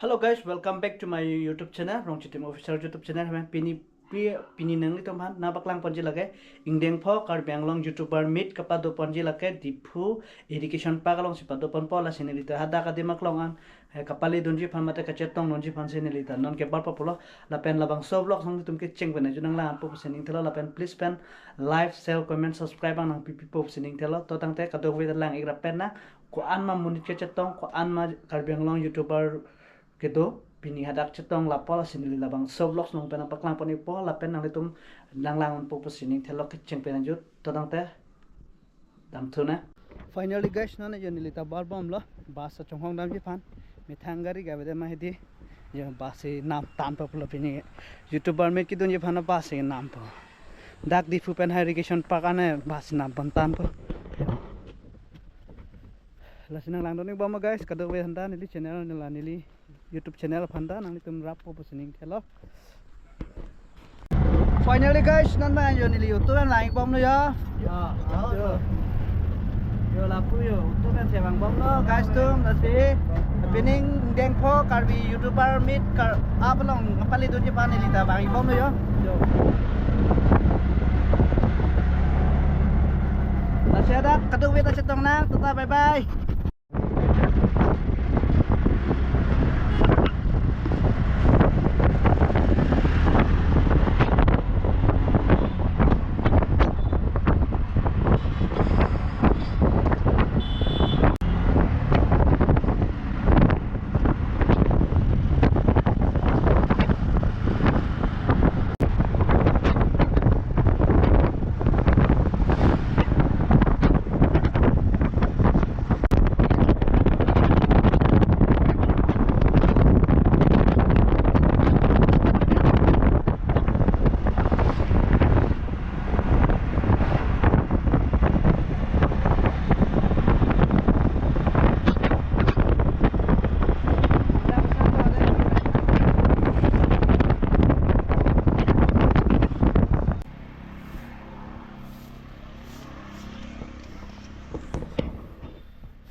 Hello guys, welcome back to my YouTube channel, Rong Chitim Official YouTube channel. Hame pini nangli tomhan na baklang ponji lage ingdeng pho kar banglong YouTuber meet kapado ponji lage dipu education pagalong sipado pon pola sinilita hada kademak longan kapali donji phamate kacetong donji phan sinilita non ke bar populo la pen labang so vlog song tumke cheng bena junang la po sining thela la pen please pen like share comment subscribe ang pipi po sining thela to tang te kadog we lang igra pen na ko an ma munit kacetong ko an ma kar banglong YouTuber gitu pini hadak cetong lapol sinili labang soblok nong pena paklang poni po lapen nang litum lang po sining thelok kiceng pena jut todang te dam thuna finally guys nane joni lita barbom lo bas chong hong dam ji phan mithangari ga bede mahidi ye basi nam tam po lo pini youtuber me kidun je phana basi nam po dak di fu pen irrigation pakane basi nam pan tan po lasinang lang doni bama guys kado we handa nili channel nila nili YouTube channel phanda nang tum rap po sining thelo finally guys nan ma yo nili YouTube en lang bom no yo yo la pu yo YouTube en sebang bom no guys tum nasi pining deng pho karbi YouTuber meet kar apalong ngapali do je pan nili ta bang bom no yo nasi ada kado we ta cetong nang tata bye bye.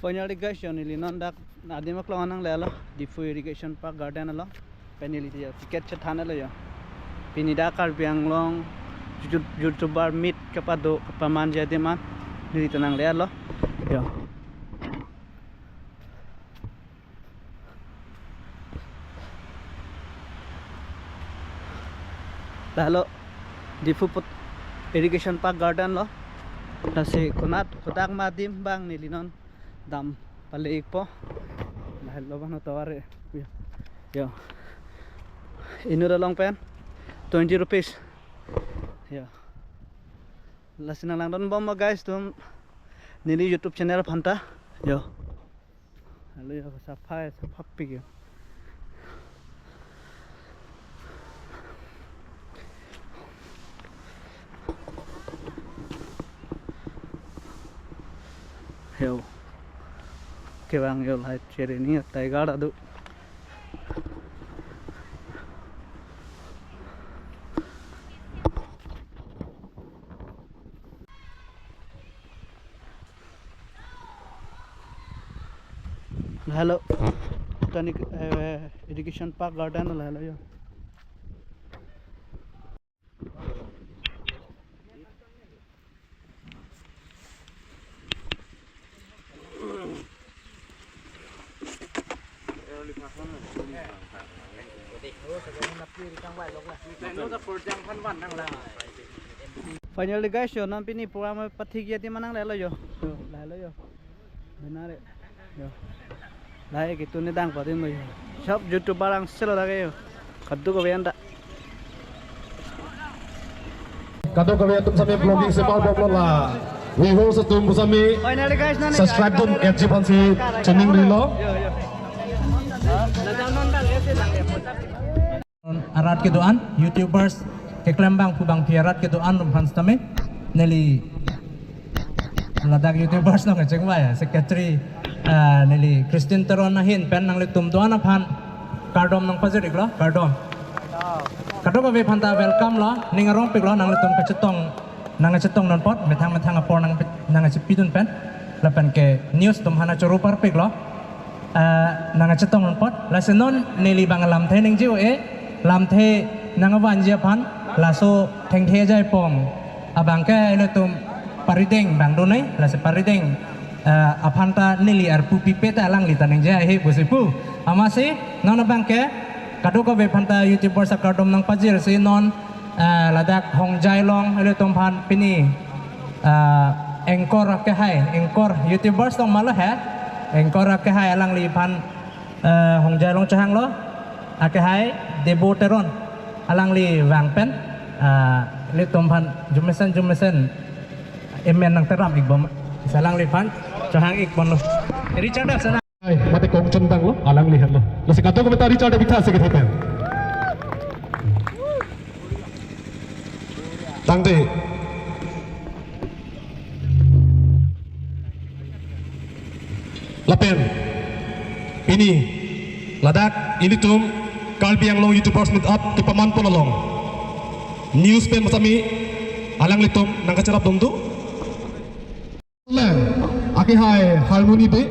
Finally guys yon ili nandak nadimak lo anang lelo difu irrigation park garden lo penili ya tiket cethane lo ya pinida kar bianglong YouTuber meet kapado paman jadi man nili tenang lelo yo lalo difu irrigation park garden lo kasi kotak madim bang nili non dam palik po dahil lobang na tawari yo inura lang pen 20 rupees yo lasin lang don bomba guys tum nili YouTube channel phanta yo halo yo safai sappi yo yo kebang yo light share ni taigar adu hello tani education park garden hello yo finally guys yo nan pini pura me pathi kia ti manang lelo yo benar yo lai gitu ni dang patin mo yo shop YouTuber ang selo lage yo kaddu ko benda Kado kami atum sami vlogging semal bobola. We will setum sami. Finally guys nan Subscribe tum edjipan si channel rilo. Arat ke doan YouTubers ke kelembang pubang piarat ke doan rumpan stame neli ladak YouTubers nang ngeceng ya secretary neli Christine Teron nahin pen nang litum doan aphan kardom nang pajerik lo kardom kadok ke phanta welcome lo ningarong pik lo nang litum kacetong non pot metang apor nang ngecipidun pen lapan ke news tum hana chorupar pik lo nang cetong pot la senon neli bang lam the ning jiu lam the nang wan je phan la so theng the jai pom abang ke le tum parideng bang do nai la se parideng apanta neli ar pu pipe ta lang li taneng ja he busipu amase non bang ke kado ko be phanta youtuber sa kardom nang pajir se non ladak hong jai long le tum phan pini engkor ke hai engkor youtubers tong malo ha engkor ke hai alang li phan hong jai long chang lo ke hai debo teron alang li wang pen le tum phan jumesen emen nang teram ik bom salang li phan chang ik bon lo richard sana Ay, mati kong cendang lo, alang lihat lo. Lasi kato komentari cara bikta sikit hepen. Tangte. Lapen. Ini. Ladak. Ini tum. Kalbi yang long YouTubers meet up. Kipaman pun along. News pen masami. Alang litum. Nangka cerap dong tu. Aki hai harmoni be.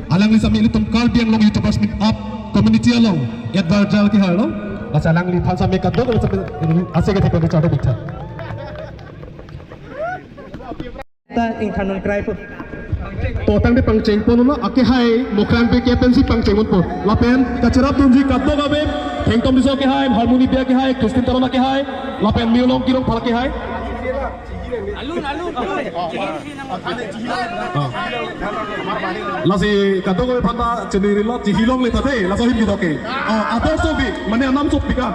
Alang li sami litum kalbi yang long YouTubers meet up community along yat barjal ki halo lasa alang li than sami kaddo ko ase ke thepon chado bikha ta ing khanon krai pu to tang de pangcheng pon no ake hai mokran pe captaincy pangcheng mon po lapen ka charap dunji kaddo ga be thengtom diso ke hai harmony be ke hai kristin tarona ke hai lapen miolong kirong phal ke hai lasi kaddo ko phanda cheniri lo jihilong le tate laso him bidoke ador so bi mane anam so bikan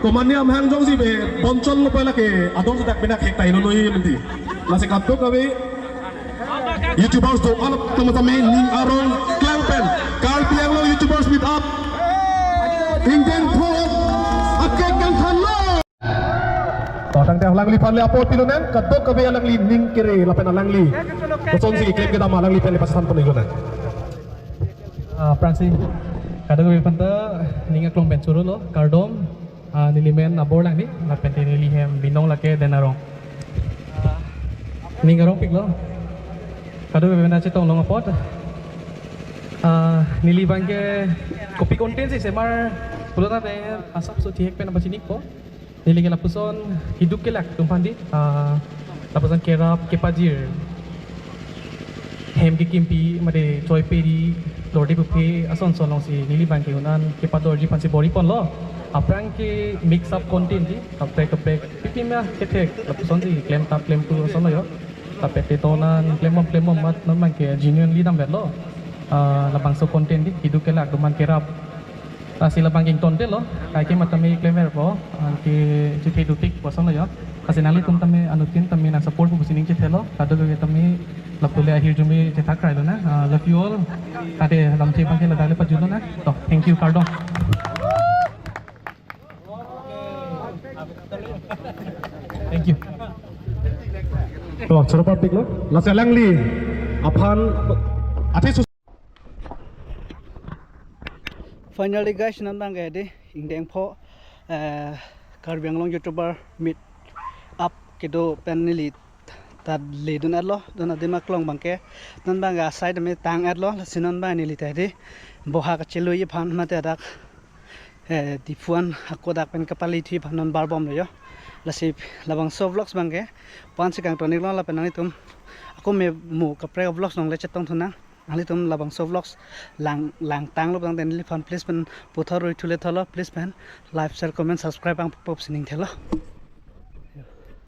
ko mane am hang jong si be bonchol lo pala ke ador so dak bena khek tai no noi menti lasi kaddo ko be YouTubers do all teman-teman ning arong klampen kalpi yang lo YouTubers meet up ingden pro akek kan thanlo tang teh lang li pan le apot pilunan kadto kabe alang li ning kire lapen alang li koson si klip kita malang li pen le pasan pun igona Pransi kada ko panta ninga klong ben churu lo kardom nilimen abor lang ni la pente nilihem binong lake denarong ninga rong piglo kada ko bena chetong long apot nili bangke kopi content si semar pulota te asap so tiek pen apachinik po nilingin lapuson hidup kelak tumpandi lapuson kerap kepajir hem ki kimpi made toy peri lorde pupe ason solong si nili bangke unan kepadorji pansi bori pon lo aprang ke mix up content di kapek pipimya ketek lapuson si claim tap claim tu sono yo tapete tonan claim mat naman ke genuinely dam lo labang so content di hidup kelak duman kerap sila bangking tonte lo kai ke matami claimer po ke jipe dutik poson yo kasi nali tum tami anutin tami na support po sining chelo kado ke tami lapule ahir jumi jetak rai lo na love you all kade lamche bangke la dale pajulo na to thank you kardon thank you to ceropat dik lo lasa alang li aphan ati Finally guys, nandang gede ingdeng po Karbi Anglong YouTuber meet up kido penili tad ledun adlo don adima klong bangke nandang ga side me tang adlo sinon ba nili tadi boha ka chelu ye phan mate dak difuan hakodak pen kapali thi phanon barbom yo lasi labang so vlogs bangke pan sikang tonik lo la penani tum aku me mu kapre vlogs nong le chetong thuna ali tum labang so vlogs lang tang lo bang den li fan please pen puthor roi thule tholo please pen like share comment subscribe ang pop sining thelo